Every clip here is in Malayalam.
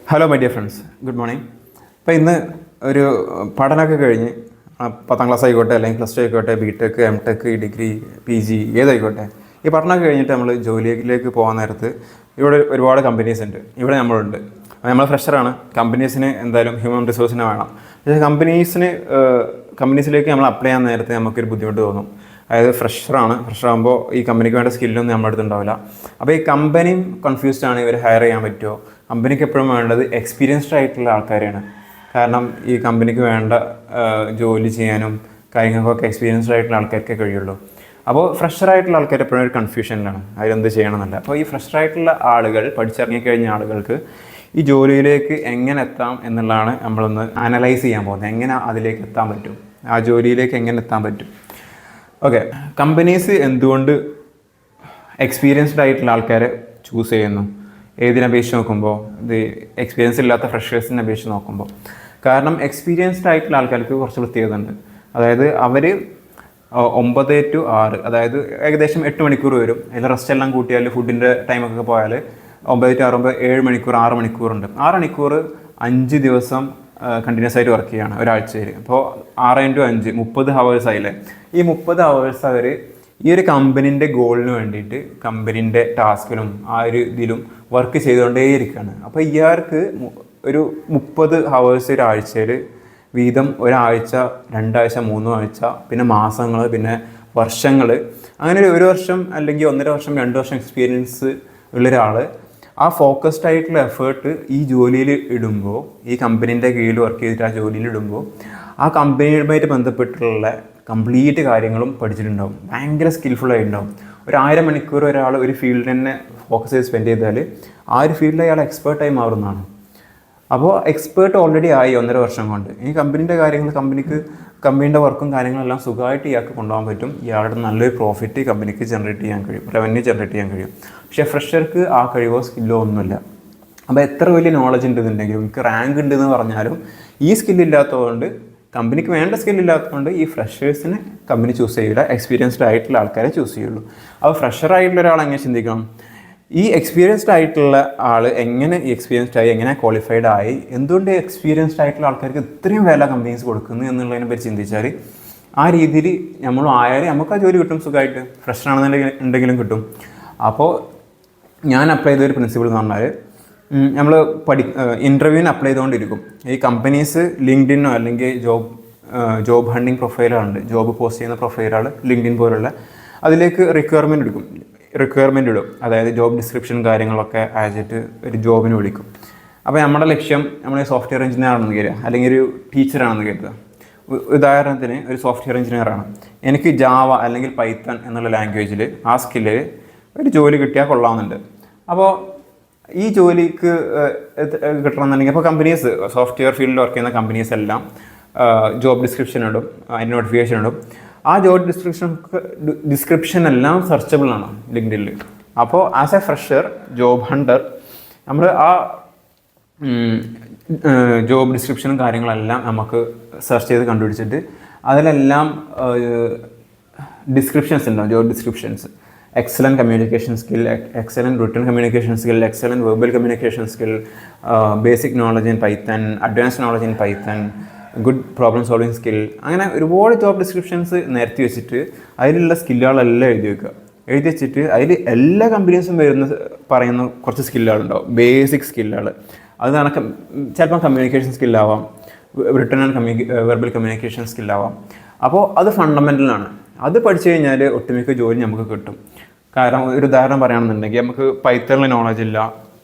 Hello my dear friends, good morning. അപ്പോൾ ഇന്ന് ഒരു പഠനമൊക്കെ കഴിഞ്ഞ് 10ാം ക്ലാസ് ആയിക്കോട്ടെ, അല്ലെങ്കിൽ പ്ലസ് ടു ആയിക്കോട്ടെ, B tech, M tech, degree, P G ഏതായിക്കോട്ടെ, ഈ പഠനമൊക്കെ കഴിഞ്ഞിട്ട് നമ്മൾ ജോലിയിലേക്ക് പോകാൻ നേരത്ത് ഇവിടെ ഒരുപാട് കമ്പനീസ് ഉണ്ട്. ഇവിടെ നമ്മളുണ്ട്, നമ്മൾ ഫ്രഷറാണ്. കമ്പനീസിന് എന്തായാലും ഹ്യൂമൻ റിസോഴ്സിനെ വേണം. പക്ഷേ കമ്പനീസിലേക്ക് നമ്മൾ അപ്ലൈ ചെയ്യാൻ നേരത്തെ നമുക്കൊരു ബുദ്ധിമുട്ട് തോന്നും. അതായത് ഫ്രഷറാകുമ്പോൾ ഈ കമ്പനിക്ക് വേണ്ട സ്കില്ലൊന്നും നമ്മുടെ അടുത്ത് ഉണ്ടാവില്ല. അപ്പോൾ ഈ കമ്പനിയും കൺഫ്യൂസ്ഡ് ആണ്, ഇവർ ഹയർ ചെയ്യാൻ പറ്റുമോ? കമ്പനിക്ക് എപ്പോഴും വേണ്ടത് എക്സ്പീരിയൻസ്ഡ് ആയിട്ടുള്ള ആൾക്കാരെയാണ്. കാരണം ഈ കമ്പനിക്ക് വേണ്ട ജോലി ചെയ്യാനും കാര്യങ്ങൾക്കൊക്കെ എക്സ്പീരിയൻസ്ഡ് ആയിട്ടുള്ള ആൾക്കാർക്കേ കഴിയുള്ളൂ. അപ്പോൾ ഫ്രഷറായിട്ടുള്ള ആൾക്കാർ എപ്പോഴും ഒരു കൺഫ്യൂഷനിലാണ്, അതിലെന്ത് ചെയ്യണമെന്നല്ല. അപ്പോൾ ഈ ഫ്രഷറായിട്ടുള്ള ആളുകൾ, പഠിച്ചിറങ്ങിക്കഴിഞ്ഞ ആളുകൾക്ക് ഈ ജോലിയിലേക്ക് എങ്ങനെ എത്താം എന്നുള്ളതാണ് നമ്മളൊന്ന് അനലൈസ് ചെയ്യാൻ പോകുന്നത്. എങ്ങനെ അതിലേക്ക് എത്താൻ പറ്റും, ആ ജോലിയിലേക്ക് എങ്ങനെ എത്താൻ പറ്റും. ഓക്കെ, കമ്പനീസ് എന്തുകൊണ്ട് എക്സ്പീരിയൻസ്ഡ് ആയിട്ടുള്ള ആൾക്കാരെ ചൂസ് ചെയ്യുന്നു ഏതിനപേക്ഷിച്ച് നോക്കുമ്പോൾ? ഇത് എക്സ്പീരിയൻസ് ഇല്ലാത്ത ഫ്രഷേഴ്സിനെ അപേക്ഷിച്ച് നോക്കുമ്പോൾ. കാരണം എക്സ്പീരിയൻസ്ഡ് ആയിട്ടുള്ള ആൾക്കാർക്ക് കുറച്ച് പ്രത്യേകത ഉണ്ട്. അതായത് അവർ 9 to 6, അതായത് ഏകദേശം 8 മണിക്കൂർ വരും. അതിൽ റെസ്റ്റ് എല്ലാം കൂട്ടിയാൽ, ഫുഡിൻ്റെ ടൈമൊക്കെ പോയാൽ 9 to 6 7 മണിക്കൂർ, 6 മണിക്കൂറുണ്ട്. 6 മണിക്കൂർ 5 ദിവസം കണ്ടിന്യൂസ് ആയിട്ട് വർക്ക് ചെയ്യുകയാണ് ഒരാഴ്ചയിൽ. അപ്പോൾ 6 × 5 30 ഹവേഴ്സ് ആയില്ലേ. ഈ 30 ഹവേഴ്സ് അവർ ഈ ഒരു കമ്പനീൻ്റെ ഗോളിന് വേണ്ടിയിട്ട് കമ്പനീൻ്റെ ടാസ്കിലും ആ ഒരു ഇതിലും വർക്ക് ചെയ്തുകൊണ്ടേയിരിക്കുകയാണ്. അപ്പോൾ ഇയാൾക്ക് ഒരു 30 ഹവേഴ്സ് ഒരാഴ്ചയിൽ വീതം ഒരാഴ്ച, 2 ആഴ്ച, 3 ആഴ്ച, പിന്നെ മാസങ്ങൾ, പിന്നെ വർഷങ്ങൾ, അങ്ങനെ ഒരു വർഷം അല്ലെങ്കിൽ 1.5 വർഷം, 2 വർഷം എക്സ്പീരിയൻസ് ഉള്ളൊരാൾ ആ ഫോക്കസ്ഡ് ആയിട്ടുള്ള എഫേർട്ട് ഈ ജോലിയിൽ ഇടുമ്പോൾ, ഈ കമ്പനീൻ്റെ കീഴിൽ വർക്ക് ചെയ്തിട്ട് ആ ജോലിയിൽ ഇടുമ്പോൾ, ആ കമ്പനിയുമായിട്ട് ബന്ധപ്പെട്ടുള്ള കംപ്ലീറ്റ് കാര്യങ്ങളും പഠിച്ചിട്ടുണ്ടാവും. ഭയങ്കര സ്കിൽഫുള്ളായിട്ടുണ്ടാവും. ഒരു 1000 മണിക്കൂർ ഒരാൾ ഒരു ഫീൽഡിൽ തന്നെ ഫോക്കസ് ചെയ്ത് സ്പെൻഡ് ചെയ്താൽ ആ ഒരു ഫീൽഡിൽ അയാൾ എക്സ്പേർട്ടായി മാറുന്നതാണ്. അപ്പോൾ എക്സ്പേർട്ട് ഓൾറെഡി ആയി 1.5 വർഷം കൊണ്ട്. ഈ കമ്പനീൻ്റെ കാര്യങ്ങൾ, കമ്പനീൻ്റെ വർക്കും കാര്യങ്ങളെല്ലാം സുഖമായിട്ട് ഇയാൾക്ക് കൊണ്ടുപോകാൻ പറ്റും. ഇയാളുടെ നല്ലൊരു പ്രോഫിറ്റ് കമ്പനിക്ക് ജനറേറ്റ് ചെയ്യാൻ കഴിയും, റവന്യൂ ജനറേറ്റ് ചെയ്യാൻ കഴിയും. പക്ഷേ ഫ്രഷർക്ക് ആ കഴിവോ സ്കില്ലോ ഒന്നുമില്ല. അപ്പോൾ എത്ര വലിയ നോളജ് ഉണ്ടെന്നുണ്ടെങ്കിലും, എനിക്ക് റാങ്ക് ഉണ്ടെന്ന് പറഞ്ഞാലും ഈ സ്കില്ലില്ലാത്തതുകൊണ്ട്, കമ്പനിക്ക് വേണ്ട സ്കില്ലില്ലാത്തതുകൊണ്ട് ഈ ഫ്രഷേഴ്സിനെ കമ്പനി ചൂസ് ചെയ്യില്ല, എക്സ്പീരിയൻസ്ഡ് ആയിട്ടുള്ള ആൾക്കാരെ ചൂസ് ചെയ്യുള്ളൂ. അപ്പോൾ ഫ്രഷറായിട്ടുള്ള ഒരാൾ എങ്ങനെ ചിന്തിക്കണം? ഈ എക്സ്പീരിയൻസ്ഡ് ആയിട്ടുള്ള ആൾ എങ്ങനെ എക്സ്പീരിയൻസ്ഡ് ആയി, എങ്ങനെ ക്വാളിഫൈഡ് ആയി, എന്തുകൊണ്ട് എക്സ്പീരിയൻസ്ഡ് ആയിട്ടുള്ള ആൾക്കാർക്ക് ഇത്രയും വില കമ്പനീസ് കൊടുക്കുന്നു എന്നുള്ളതിനെ പറ്റി ചിന്തിച്ചാൽ, ആ രീതിയിൽ നമ്മൾ ആയാലും നമുക്ക് ആ ജോലി കിട്ടും സുഖമായിട്ട്. ഫ്രഷറാണെന്നുണ്ടെങ്കിലും കിട്ടും. അപ്പോൾ ഞാൻ അപ്ലൈ ചെയ്തൊരു പ്രിൻസിപ്പിൾ എന്ന് പറഞ്ഞാൽ, നമ്മൾ ഇൻ്റർവ്യൂവിന് അപ്ലൈ ചെയ്തുകൊണ്ടിരിക്കും. ഈ കമ്പനീസ് ലിങ്ക്ഡിനോ അല്ലെങ്കിൽ ജോബ് ഹണ്ടിങ് പ്രൊഫൈലുകളുണ്ട്, ജോബ് പോസ്റ്റ് ചെയ്യുന്ന പ്രൊഫൈലുകൾ ലിങ്ക്ഡിൻ പോലുള്ള, അതിലേക്ക് റിക്വയർമെൻറ്റ് ഇടും. അതായത് ജോബ് ഡിസ്ക്രിപ്ഷൻ കാര്യങ്ങളൊക്കെ അയച്ചിട്ട് ഒരു ജോബിന് വിളിക്കും. അപ്പോൾ നമ്മുടെ ലക്ഷ്യം, നമ്മൾ സോഫ്റ്റ്വെയർ എഞ്ചിനീയർ ആണെന്ന് കരുതുക, അല്ലെങ്കിൽ ഒരു ടീച്ചറാണെന്ന് കരുതുക. ഉദാഹരണത്തിന് ഒരു സോഫ്റ്റ്വെയർ എഞ്ചിനീയറാണ്. എനിക്ക് ജാവ അല്ലെങ്കിൽ പൈത്തൺ എന്നുള്ള ലാംഗ്വേജിൽ ആ സ്കില്ലിൽ ഒരു ജോലി കിട്ടിയാൽ കൊള്ളാമെന്നുണ്ട്. അപ്പോൾ ഈ ജോലിക്ക് കിട്ടണമെന്നുണ്ടെങ്കിൽ, അപ്പോൾ കമ്പനീസ്, സോഫ്റ്റ്വെയർ ഫീൽഡിൽ വർക്ക് ചെയ്യുന്ന കമ്പനീസ് എല്ലാം ജോബ് ഡിസ്ക്രിപ്ഷൻ ഇടും, അതിന് നോട്ടിഫിക്കേഷൻ ഇടും. ആ ജോബ് ഡിസ്ക്രിപ്ഷൻ എല്ലാം സെർച്ചബിൾ ആണ് ലിങ്ക്ഡിനിൽ. അപ്പോൾ as A fresher job Hunter, നമ്മൾ ആ ജോബ് ഡിസ്ക്രിപ്ഷനും കാര്യങ്ങളെല്ലാം നമുക്ക് സെർച്ച് ചെയ്ത് കണ്ടുപിടിച്ചിട്ട് അതിലെല്ലാം ഡിസ്ക്രിപ്ഷൻസ് ഉണ്ടാവും. Job descriptions: excellent communication skill, excellent written communication skill, excellent verbal communication skill, basic knowledge in Python, advanced knowledge in Python, good problem solving skill. അങ്ങനെ ഒരുപാട് ജോബ് ഡിസ്ക്രിപ്ഷൻസ് നിരത്തി വെച്ചിട്ട് അതിലുള്ള സ്കില്ലുകളെല്ലാം എഴുതി വെച്ചിട്ട് അതിൽ എല്ലാ കമ്പനീസും പറയുന്ന കുറച്ച് സ്കില്ലുകളുണ്ടാവും, ബേസിക് സ്കില്ലുകൾ. അത് ചിലപ്പോൾ കമ്മ്യൂണിക്കേഷൻ സ്കില്ലാവാം, റിട്ടൺ ആൻഡ് വെർബൽ കമ്മ്യൂണിക്കേഷൻ സ്കില്ലാവാം. അപ്പോൾ അത് ഫണ്ടമെൻ്റലാണ്. അത് പഠിച്ചു കഴിഞ്ഞാൽ ഒട്ടുമിക്ക ജോലി നമുക്ക് കിട്ടും. കാരണം ഒരു ഉദാഹരണം പറയുകയാണെന്നുണ്ടെങ്കിൽ, നമുക്ക് പൈത്തണിൽ നോളജ് ഇല്ല,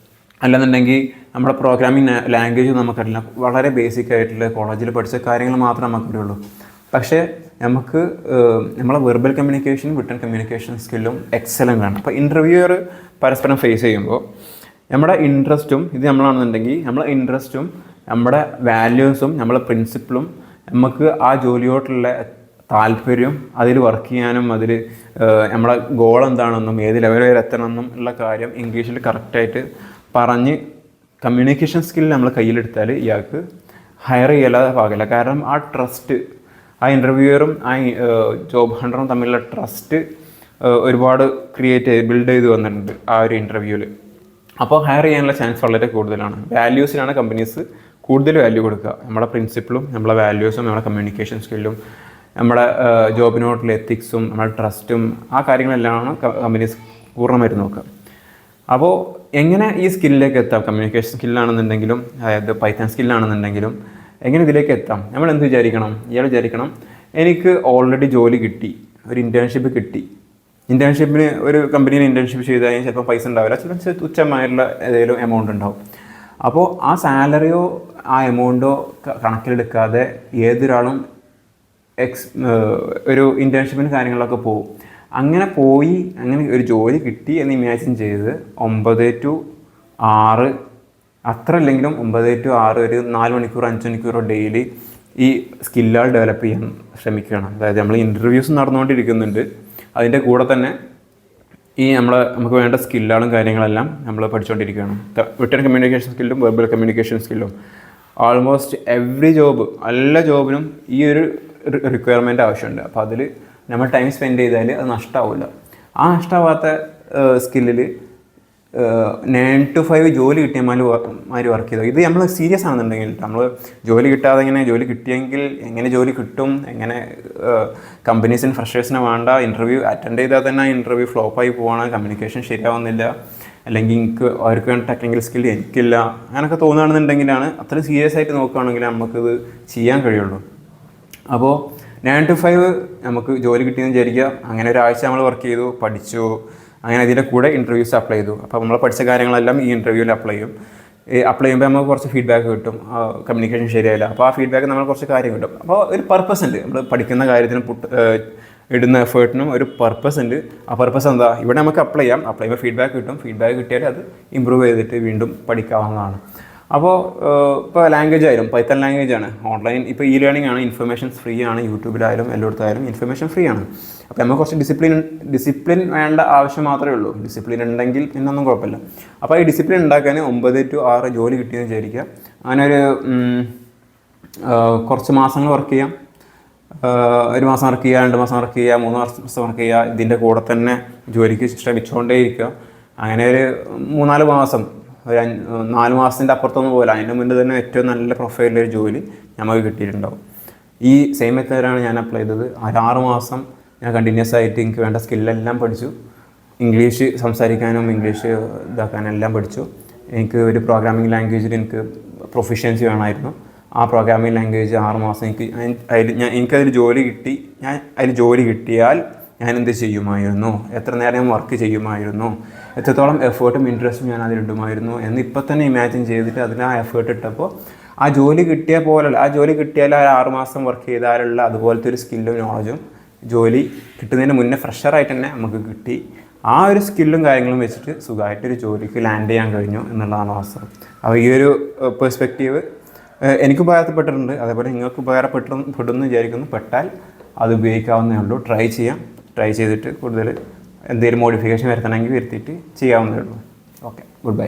അല്ലെന്നുണ്ടെങ്കിൽ നമ്മുടെ പ്രോഗ്രാമിംഗ് ലാംഗ്വേജ് നമുക്കറിയില്ല, വളരെ ബേസിക് ആയിട്ടുള്ള കോളേജിൽ പഠിച്ച കാര്യങ്ങൾ മാത്രമേ നമുക്കറിയുള്ളൂ. പക്ഷേ നമുക്ക് നമ്മളെ വെർബൽ കമ്മ്യൂണിക്കേഷനും റിട്ടൺ കമ്മ്യൂണിക്കേഷൻ സ്കില്ലും എക്സലൻ്റ് ആണ്. അപ്പോൾ ഇൻ്റർവ്യൂവർ പരസ്പരം ഫേസ് ചെയ്യുമ്പോൾ നമ്മുടെ ഇൻട്രസ്റ്റും, ഇത് നമ്മളാണെന്നുണ്ടെങ്കിൽ നമ്മളെ ഇൻട്രസ്റ്റും നമ്മുടെ വാല്യൂസും നമ്മളെ പ്രിൻസിപ്പിളും, നമുക്ക് ആ ജോലിയോട്ടുള്ള താല്പര്യം, അതിൽ വർക്ക് ചെയ്യാനും അതിൽ നമ്മളെ ഗോൾ എന്താണെന്നും ഏത് ലെവൽ വരെ എത്തണമെന്നും ഉള്ള കാര്യം ഇംഗ്ലീഷിൽ കറക്റ്റായിട്ട് പറഞ്ഞ് കമ്മ്യൂണിക്കേഷൻ സ്കിൽ നമ്മൾ കയ്യിലെടുത്താൽ ഇയാൾക്ക് ഹയർ ചെയ്യലാതെ പാകില്ല. കാരണം ആ ട്രസ്റ്റ്, ആ ഇൻ്റർവ്യൂവറും ആ ജോബ് ഹണ്ടറും തമ്മിലുള്ള ട്രസ്റ്റ് ഒരുപാട് ബിൽഡ് ചെയ്ത് വന്നിട്ടുണ്ട് ആ ഒരു ഇൻ്റർവ്യൂവിൽ. അപ്പോൾ ഹയർ ചെയ്യാനുള്ള ചാൻസ് വളരെ കൂടുതലാണ്. വാല്യൂസിനാണ് കമ്പനീസ് കൂടുതൽ വാല്യൂ കൊടുക്കുക. നമ്മുടെ പ്രിൻസിപ്പിളും നമ്മുടെ വാല്യൂസും നമ്മുടെ കമ്മ്യൂണിക്കേഷൻ സ്കില്ലും നമ്മുടെ ജോബിനോട്ടുള്ള എത്തിക്സും നമ്മുടെ ട്രസ്റ്റും ആ കാര്യങ്ങളെല്ലാമാണ് കമ്പനീസ് പൂർണ്ണമായിട്ട് നോക്കുക. അപ്പോൾ എങ്ങനെ ഈ സ്കില്ലിലേക്ക് എത്താം? കമ്മ്യൂണിക്കേഷൻ സ്കില്ലാണെന്നുണ്ടെങ്കിലും അതായത് പൈത്തൺ സ്കില്ലാണെന്നുണ്ടെങ്കിലും എങ്ങനെ ഇതിലേക്ക് എത്താം? നമ്മൾ എന്ത് വിചാരിക്കണം? ഇയാൾ വിചാരിക്കണം എനിക്ക് ഓൾറെഡി ജോലി കിട്ടി, ഒരു ഇൻറ്റേൺഷിപ്പ് കിട്ടി. ഇൻറ്റേൺഷിപ്പിന് ഒരു കമ്പനിയിൽ ഇൻറ്റേൺഷിപ്പ് ചെയ്ത് കഴിഞ്ഞാൽ ചിലപ്പോൾ പൈസ ഉണ്ടാവില്ല, ചിലപ്പോൾ തുച്ഛമായിട്ടുള്ള ഏതെങ്കിലും എമൗണ്ട് ഉണ്ടാവും. അപ്പോൾ ആ സാലറിയോ ആ എമൗണ്ടോ കണക്കിലെടുക്കാതെ ഏതൊരാളും ഒരു ഇൻറ്റേൺഷിപ്പിന് കാര്യങ്ങളിലൊക്കെ പോകും. അങ്ങനെ പോയി അങ്ങനെ ഒരു ജോലി കിട്ടി എന്ന് ഇമാജിൻ ചെയ്ത് 9 to 6 അത്ര അല്ലെങ്കിലും 9 to 6 ഒരു 4 മണിക്കൂർ 5 മണിക്കൂറോ ഡെയിലി ഈ സ്കില്ലുകൾ ഡെവലപ്പ് ചെയ്യാൻ ശ്രമിക്കണം. അതായത് നമ്മൾ ഇൻ്റർവ്യൂസ് നടന്നുകൊണ്ടിരിക്കുന്നുണ്ട്, അതിൻ്റെ കൂടെ തന്നെ ഈ നമുക്ക് വേണ്ട സ്കില്ലുകളും കാര്യങ്ങളെല്ലാം നമ്മൾ പഠിച്ചുകൊണ്ടിരിക്കുകയാണ്. റിട്ടൺ കമ്മ്യൂണിക്കേഷൻ സ്കില്ലും വെർബൽ കമ്മ്യൂണിക്കേഷൻ സ്കില്ലും ആൾമോസ്റ്റ് എവറി ജോബ്, എല്ലാ ജോബിനും ഈ ഒരു റിക്വയർമെൻറ്റ് ആവശ്യമുണ്ട്. അപ്പോൾ അതിൽ നമ്മൾ ടൈം സ്പെൻഡ് ചെയ്താൽ അത് നഷ്ടമാവില്ല. ആ നഷ്ടമാവാത്ത സ്കില്ലിൽ 9 to 5 ജോലി കിട്ടിയ മാതിരി വർക്ക് ചെയ്തോ. ഇത് നമ്മൾ സീരിയസ് ആണെന്നുണ്ടെങ്കിൽ നമ്മൾ ജോലി കിട്ടാതെ ജോലി കിട്ടിയെങ്കിൽ എങ്ങനെ ജോലി കിട്ടും, എങ്ങനെ കമ്പനീസിന് ഫ്രഷേഴ്സിനെ വേണ്ട, ഇൻ്റർവ്യൂ അറ്റൻഡ് ചെയ്താൽ തന്നെ ആ ഇൻ്റർവ്യൂ ഫ്ലോപ്പായി പോവാണ്, കമ്മ്യൂണിക്കേഷൻ ശരിയാവുന്നില്ല, അല്ലെങ്കിൽ എനിക്ക് അവർക്ക് വേണ്ട ടെക്നിക്കൽ സ്കിൽ എനിക്കില്ല, അങ്ങനെയൊക്കെ തോന്നുകയാണെന്നുണ്ടെങ്കിലാണ് അത്രയും സീരിയസ് ആയിട്ട് നോക്കുകയാണെങ്കിൽ നമുക്കിത് ചെയ്യാൻ കഴിയുള്ളൂ. അപ്പോൾ 9 to 5 നമുക്ക് ജോലി കിട്ടിയെന്ന് വിചാരിക്കുക. അങ്ങനെ ഒരാഴ്ച നമ്മൾ വർക്ക് ചെയ്തു, പഠിച്ചു, അങ്ങനെ ഇതിൻ്റെ കൂടെ ഇൻ്റർവ്യൂസ് അപ്ലൈ ചെയ്തു. അപ്പോൾ നമ്മൾ പഠിച്ച കാര്യങ്ങളെല്ലാം ഈ ഇൻ്റർവ്യൂവിൽ അപ്ലൈ ചെയ്യും. അപ്ലൈ ചെയ്യുമ്പോൾ നമുക്ക് കുറച്ച് ഫീഡ്ബാക്ക് കിട്ടും, കമ്മ്യൂണിക്കേഷൻ ശരിയായില്ല. അപ്പോൾ ആ ഫീഡ്ബാക്ക് നമ്മൾ കുറച്ച് കാര്യം കിട്ടും. അപ്പോൾ ഒരു പർപ്പസ് ഉണ്ട്, നമ്മൾ പഠിക്കുന്ന കാര്യത്തിന് ഇടുന്ന എഫേർട്ടിനും ഒരു പർപ്പസ് ഉണ്ട്. ആ പർപ്പസ് എന്താ? ഇവിടെ നമുക്ക് അപ്ലൈ ചെയ്യാം, അപ്ലൈ ചെയ്യുമ്പോൾ ഫീഡ്ബാക്ക് കിട്ടും, ഫീഡ്ബാക്ക് കിട്ടിയാൽ അത് ഇമ്പ്രൂവ് ചെയ്തിട്ട് വീണ്ടും പഠിക്കാവുന്നതാണ്. അപ്പോൾ ഇപ്പോൾ ലാംഗ്വേജ് ആയാലും പൈത്തൺ ലാംഗ്വേജ് ആണ്, ഓൺലൈൻ ഇപ്പോൾ ഇ ലേണിംഗ് ആണ്, ഇൻഫർമേഷൻസ് ഫ്രീ ആണ്, യൂട്യൂബിലായാലും എല്ലായിടത്തായാലും ഇൻഫർമേഷൻ ഫ്രീ ആണ്. അപ്പോൾ നമുക്ക് കുറച്ച് ഡിസിപ്ലിൻ വേണ്ട ആവശ്യം മാത്രമേ ഉള്ളൂ. ഡിസിപ്ലിൻ ഉണ്ടെങ്കിൽ പിന്നൊന്നും കുഴപ്പമില്ല. അപ്പോൾ ഈ ഡിസിപ്ലിൻ ഉണ്ടാക്കാൻ 9 to 6 ജോലി കിട്ടിയെന്ന് വിചാരിക്കുക. അങ്ങനെ ഒരു കുറച്ച് മാസങ്ങൾ വർക്ക് ചെയ്യാം. 1 മാസം വർക്ക് ചെയ്യുക, 2 മാസം വർക്ക് ചെയ്യുക, 3 മാസം വർക്ക് ചെയ്യുക. ഇതിൻ്റെ കൂടെ തന്നെ ജോലിക്ക് ശ്രമിച്ചുകൊണ്ടേ ഇരിക്കുക. അങ്ങനെ ഒരു 3-4 മാസം, ഒരു 4 മാസത്തിൻ്റെ അപ്പുറത്തൊന്നും പോലെ അതിന് മുന്നേ തന്നെ ഏറ്റവും നല്ല പ്രൊഫൈലിലൊരു ജോലി നമുക്ക് കിട്ടിയിട്ടുണ്ടാവും. ഈ സെയിം മെത്തേഡാണ് ഞാൻ അപ്ലൈ ചെയ്തത്. 6 മാസം ഞാൻ കണ്ടിന്യൂസ് ആയിട്ട് എനിക്ക് വേണ്ട സ്കില്ലെല്ലാം പഠിച്ചു. ഇംഗ്ലീഷ് സംസാരിക്കാനും ഇംഗ്ലീഷ് ഇതാക്കാനും എല്ലാം പഠിച്ചു. എനിക്ക് ഒരു പ്രോഗ്രാമിംഗ് ലാംഗ്വേജിൽ എനിക്ക് പ്രൊഫിഷ്യൻസി വേണമായിരുന്നു. ആ പ്രോഗ്രാമിംഗ് ലാംഗ്വേജ് 6 മാസം എനിക്കതിൽ ജോലി കിട്ടി. അതിൽ ജോലി കിട്ടിയാൽ ഞാൻ എന്ത് ചെയ്യുമായിരുന്നു, എത്ര നേരം ഞാൻ വർക്ക് ചെയ്യുമായിരുന്നു, എത്രത്തോളം എഫേർട്ടും ഇൻട്രസ്റ്റും ഞാൻ അതിലിടുമായിരുന്നു എന്ന് ഇപ്പം തന്നെ ഇമാജിൻ ചെയ്തിട്ട് അതിന് ആ എഫേർട്ട് ഇട്ടപ്പോൾ ആ ജോലി കിട്ടിയ പോലെയല്ല, ആ ജോലി കിട്ടിയാൽ ആ 6 മാസം വർക്ക് ചെയ്താലുള്ള അതുപോലത്തെ ഒരു സ്കില്ലും നോളജും ജോലി കിട്ടുന്നതിന് മുന്നേ ഫ്രഷറായിട്ട് തന്നെ നമുക്ക് കിട്ടി. ആ ഒരു സ്കില്ലും കാര്യങ്ങളും വെച്ചിട്ട് സുഖമായിട്ടൊരു ജോലിക്ക് ലാൻഡ് ചെയ്യാൻ കഴിഞ്ഞു എന്നുള്ളതാണ് വാസ്തവം. അപ്പോൾ ഈ ഒരു പെർസ്പെക്റ്റീവ് എനിക്ക് ഉപകാരപ്പെട്ടിട്ടുണ്ട്, അതേപോലെ നിങ്ങൾക്ക് ഉപകാരപ്പെടുമെന്ന് വിചാരിക്കുന്നു. പെട്ടാൽ അത് ഉപയോഗിക്കാവുന്നേ ഉള്ളൂ. ട്രൈ ചെയ്തിട്ട് കൂടുതൽ എന്തെങ്കിലും മോഡിഫിക്കേഷൻ വരുത്തണമെങ്കിൽ വരുത്തിയിട്ട് ചെയ്യാവുന്നേ ഉള്ളൂ. Okay, good bye.